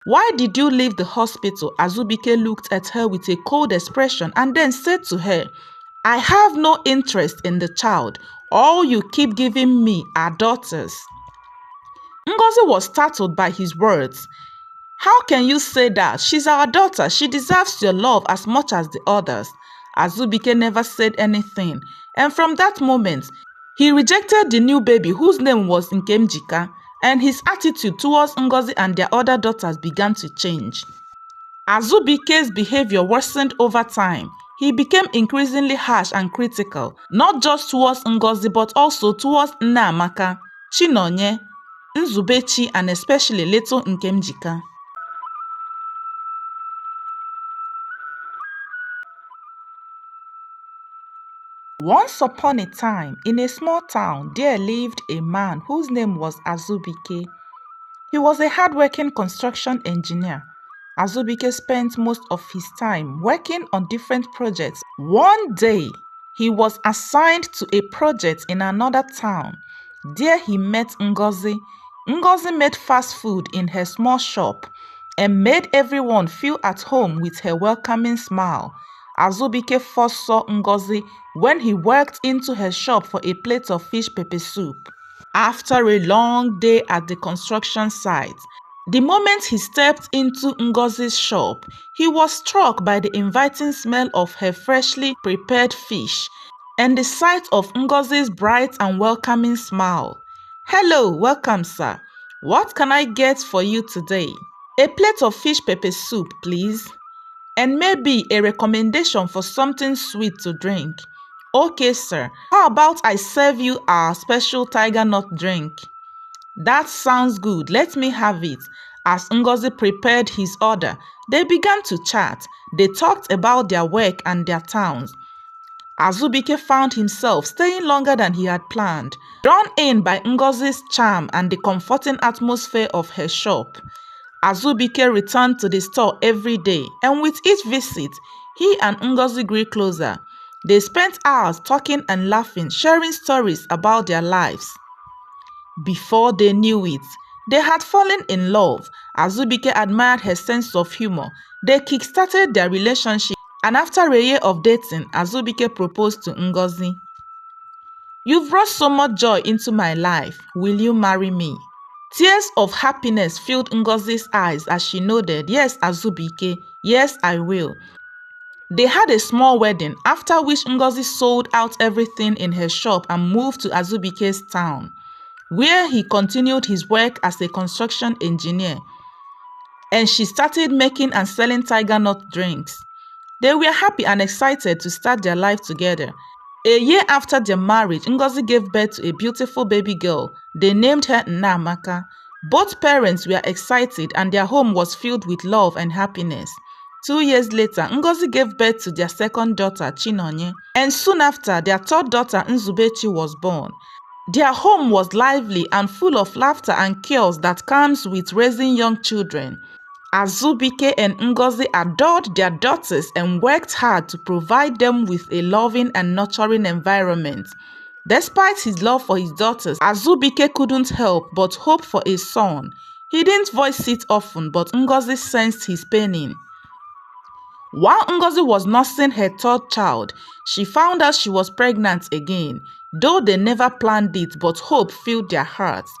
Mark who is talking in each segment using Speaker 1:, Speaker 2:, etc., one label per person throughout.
Speaker 1: Why did you leave the hospital? Azubike looked at her with a cold expression and then said to her, I have no interest in the child. All you keep giving me are daughters. Ngozi was startled by his words. How can you say that? She's our daughter. She deserves your love as much as the others. Azubike never said anything, and from that moment, he rejected the new baby whose name was Nkemjika, and his attitude towards Ngozi and their other daughters began to change. Azubike's behavior worsened over time. He became increasingly harsh and critical, not just towards Ngozi but also towards Nneamaka, Chinonye, Nzubechi, and especially little Nkemjika. Once upon a time, in a small town, there lived a man whose name was Azubike. He was a hardworking construction engineer. Azubike spent most of his time working on different projects. One day, he was assigned to a project in another town. There he met Ngozi. Ngozi made fast food in her small shop and made everyone feel at home with her welcoming smile. Azubike first saw Ngozi when he walked into her shop for a plate of fish pepper soup. After a long day at the construction site, the moment he stepped into Ngozi's shop, he was struck by the inviting smell of her freshly prepared fish and the sight of Ngozi's bright and welcoming smile. Hello, welcome, sir. What can I get for you today? A plate of fish pepper soup, please. And maybe a recommendation for something sweet to drink. Okay, sir. How about I serve you our special tiger nut drink? That sounds good. Let me have it. As Ngozi prepared his order, they began to chat. They talked about their work and their towns. Azubike found himself staying longer than he had planned, drawn in by Ngozi's charm and the comforting atmosphere of her shop. Azubike returned to the store every day, and with each visit, he and Ngozi grew closer. They spent hours talking and laughing, sharing stories about their lives. Before they knew it, they had fallen in love. Azubike admired her sense of humor. They kickstarted their relationship, and after a year of dating, Azubike proposed to Ngozi. You've brought so much joy into my life. Will you marry me? Tears of happiness filled Ngozi's eyes as she nodded, Yes, Azubike, yes, I will. They had a small wedding, after which Ngozi sold out everything in her shop and moved to Azubike's town, where he continued his work as a construction engineer, and she started making and selling tiger nut drinks. They were happy and excited to start their life together. A year after their marriage, Ngozi gave birth to a beautiful baby girl. They named her Nneamaka. Both parents were excited and their home was filled with love and happiness. 2 years later, Ngozi gave birth to their second daughter, Chinonye, and soon after, their third daughter, Nzubechi, was born. Their home was lively and full of laughter and chaos that comes with raising young children. Azubike and Ngozi adored their daughters and worked hard to provide them with a loving and nurturing environment. Despite his love for his daughters, Azubike couldn't help but hope for a son. He didn't voice it often, but Ngozi sensed his pain. While Ngozi was nursing her third child, she found out she was pregnant again. Though they never planned it, but hope filled their hearts.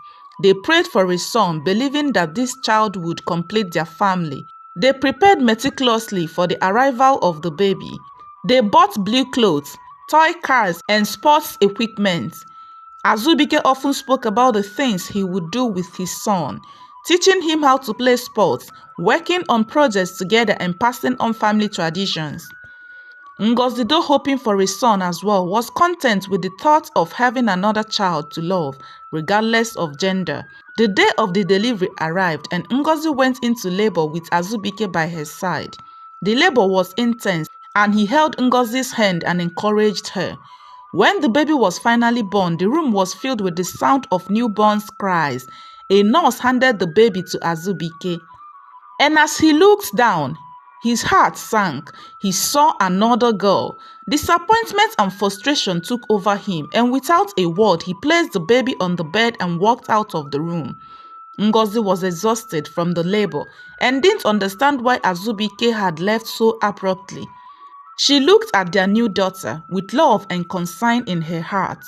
Speaker 1: They prayed for a son, believing that this child would complete their family. They prepared meticulously for the arrival of the baby. They bought blue clothes, toy cars, and sports equipment. Azubike often spoke about the things he would do with his son, teaching him how to play sports, working on projects together, and passing on family traditions. Ngozi, though hoping for a son as well, was content with the thought of having another child to love, regardless of gender. The day of the delivery arrived and Ngozi went into labor with Azubike by her side. The labor was intense and he held Ngozi's hand and encouraged her. When the baby was finally born, the room was filled with the sound of newborn's cries. A nurse handed the baby to Azubike, and as he looked down, his heart sank. He saw another girl. Disappointment and frustration took over him, and without a word, he placed the baby on the bed and walked out of the room. Ngozi was exhausted from the labor and didn't understand why Azubike had left so abruptly. She looked at their new daughter with love and concern in her heart.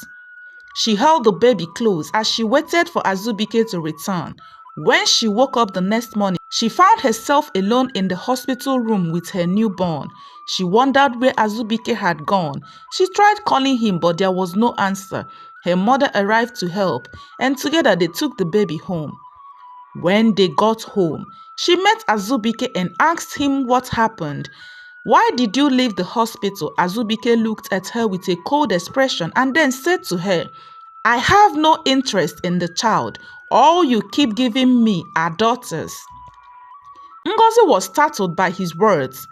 Speaker 1: She held the baby close as she waited for Azubike to return. When she woke up the next morning, she found herself alone in the hospital room with her newborn. She wondered where Azubike had gone. She tried calling him, but there was no answer. Her mother arrived to help, and together they took the baby home. When they got home, she met Azubike and asked him what happened. "Why did you leave the hospital?" Azubike looked at her with a cold expression and then said to her, "I have no interest in the child. All you keep giving me are daughters." Ngozi was startled by his words.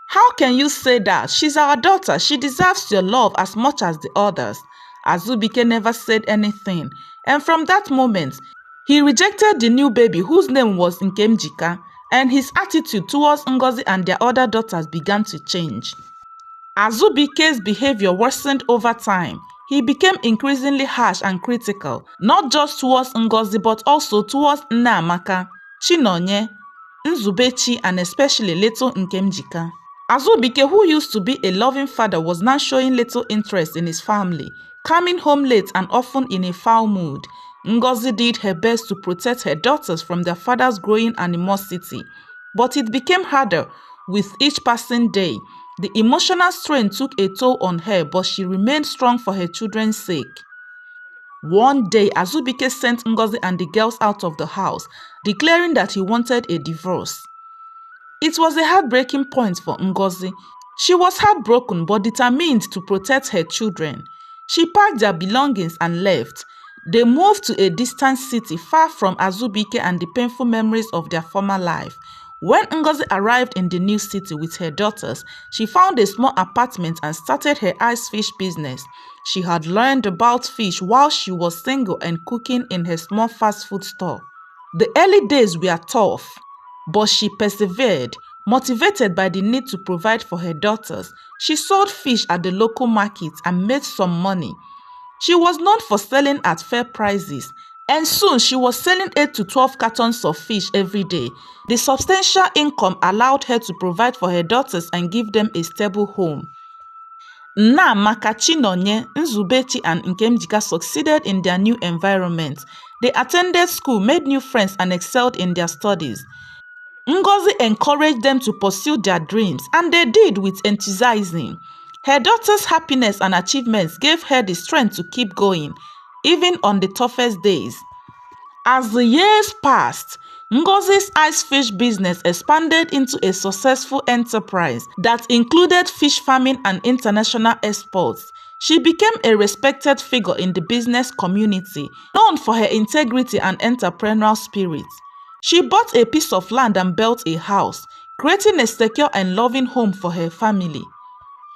Speaker 1: "How can you say that? She's our daughter. She deserves your love as much as the others." Azubike never said anything, and from that moment, he rejected the new baby whose name was Nkemjika, and his attitude towards Ngozi and their other daughters began to change. Azubike's behavior worsened over time. He became increasingly harsh and critical, not just towards Ngozi but also towards Nneamaka, Chinonye, Nzubechi, and especially little Nkemjika. Azubike, who used to be a loving father, was now showing little interest in his family, coming home late and often in a foul mood. Ngozi did her best to protect her daughters from their father's growing animosity, but it became harder with each passing day. The emotional strain took a toll on her, but she remained strong for her children's sake. One day, Azubike sent Ngozi and the girls out of the house, declaring that he wanted a divorce. It was a heartbreaking point for Ngozi. She was heartbroken but determined to protect her children. She packed their belongings and left. They moved to a distant city far from Azubike and the painful memories of their former life. When Ngozi arrived in the new city with her daughters, she found a small apartment and started her ice fish business. She had learned about fish while she was single and cooking in her small fast food store. The early days were tough, but she persevered. Motivated by the need to provide for her daughters, she sold fish at the local market and made some money. She was known for selling at fair prices, and soon she was selling 8 to 12 cartons of fish every day. The substantial income allowed her to provide for her daughters and give them a stable home. Nneamaka, Chinonye, Nzubechi, and Nkemjika succeeded in their new environment. They attended school, made new friends, and excelled in their studies. Ngozi encouraged them to pursue their dreams, and they did with enthusiasm. Her daughter's happiness and achievements gave her the strength to keep going, even on the toughest days. As the years passed, Ngozi's ice fish business expanded into a successful enterprise that included fish farming and international exports. She became a respected figure in the business community, known for her integrity and entrepreneurial spirit. She bought a piece of land and built a house, creating a secure and loving home for her family.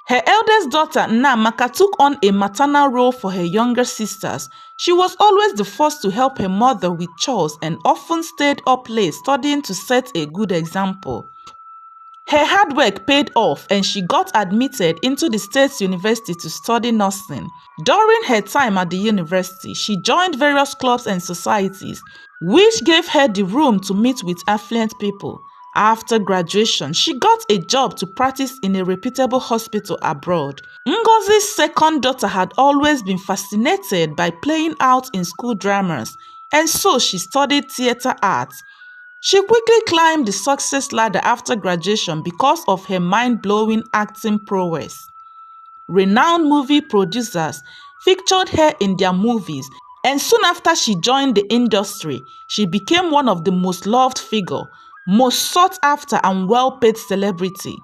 Speaker 1: Her eldest daughter, Nneamaka, took on a maternal role for her younger sisters. She was always the first to help her mother with chores and often stayed up late studying to set a good example. Her hard work paid off and she got admitted into the State University to study nursing. During her time at the university, she joined various clubs and societies, which gave her the room to meet with affluent people. After graduation, she got a job to practice in a reputable hospital abroad. Ngozi's second daughter had always been fascinated by playing out in school dramas, and so she studied theater arts. She quickly climbed the success ladder after graduation because of her mind-blowing acting prowess. Renowned movie producers featured her in their movies, and soon after she joined the industry, she became one of the most loved figures, most sought after and well-paid celebrity.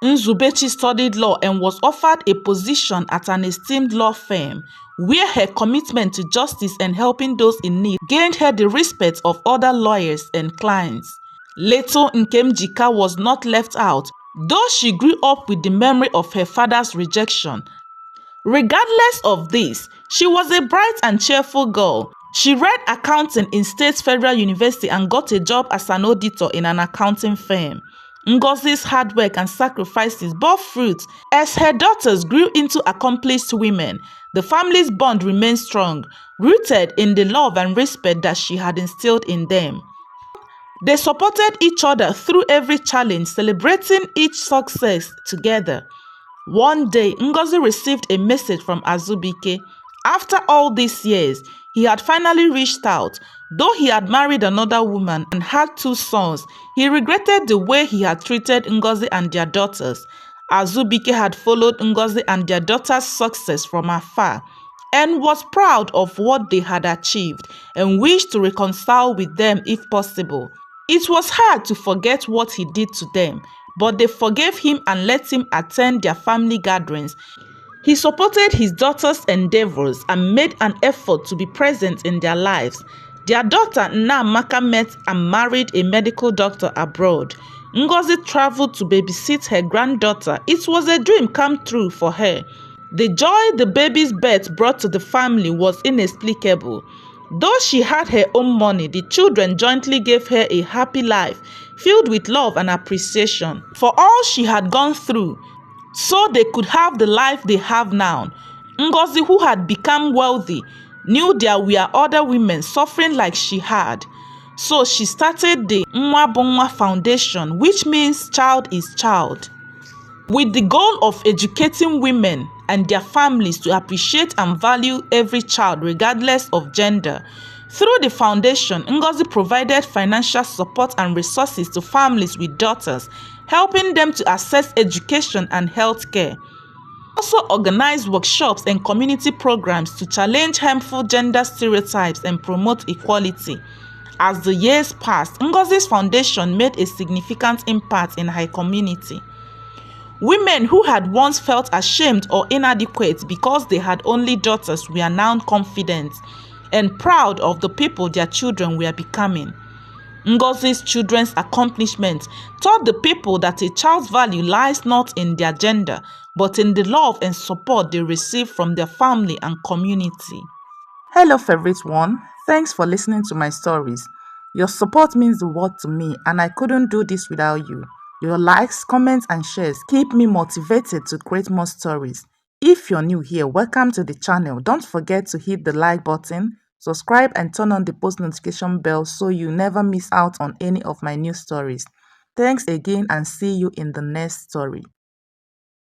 Speaker 1: Nzubechi studied law and was offered a position at an esteemed law firm, where her commitment to justice and helping those in need gained her the respect of other lawyers and clients. Little Nkemjika was not left out, though she grew up with the memory of her father's rejection. Regardless of this, she was a bright and cheerful girl. She read accounting in State Federal University and got a job as an auditor in an accounting firm. Ngozi's hard work and sacrifices bore fruit as her daughters grew into accomplished women. The family's bond remained strong, rooted in the love and respect that she had instilled in them. They supported each other through every challenge, celebrating each success together. One day, Ngozi received a message from Azubike. After all these years, he had finally reached out. Though he had married another woman and had 2 sons, he regretted the way he had treated Ngozi and their daughters. Azubike had followed Ngozi and their daughters' success from afar and was proud of what they had achieved and wished to reconcile with them if possible. It was hard to forget what he did to them, but they forgave him and let him attend their family gatherings. He supported his daughters' endeavors and made an effort to be present in their lives. Their daughter Nnamaka met and married a medical doctor abroad. Ngozi traveled to babysit her granddaughter. It was a dream come true for her. The joy the baby's birth brought to the family was inexplicable. Though she had her own money, the children jointly gave her a happy life, filled with love and appreciation for all she had gone through, so they could have the life they have now. Ngozi, who had become wealthy, knew there were other women suffering like she had. So she started the Nwa Foundation, which means child is child, with the goal of educating women and their families to appreciate and value every child regardless of gender. Through the foundation, Ngozi provided financial support and resources to families with daughters, helping them to access education and health care. Also organized workshops and community programs to challenge harmful gender stereotypes and promote equality. As the years passed, Ngozi's foundation made a significant impact in her community. Women who had once felt ashamed or inadequate because they had only daughters were now confident and proud of the people their children were becoming. Ngozi's children's accomplishments taught the people that a child's value lies not in their gender, but in the love and support they receive from their family and community. Hello, favorite one. Thanks for listening to my stories. Your support means the world to me, and I couldn't do this without you. Your likes, comments, and shares keep me motivated to create more stories. If you're new here, welcome to the channel. Don't forget to hit the like button, subscribe, and turn on the post notification bell so you never miss out on any of my new stories. Thanks again and see you in the next story.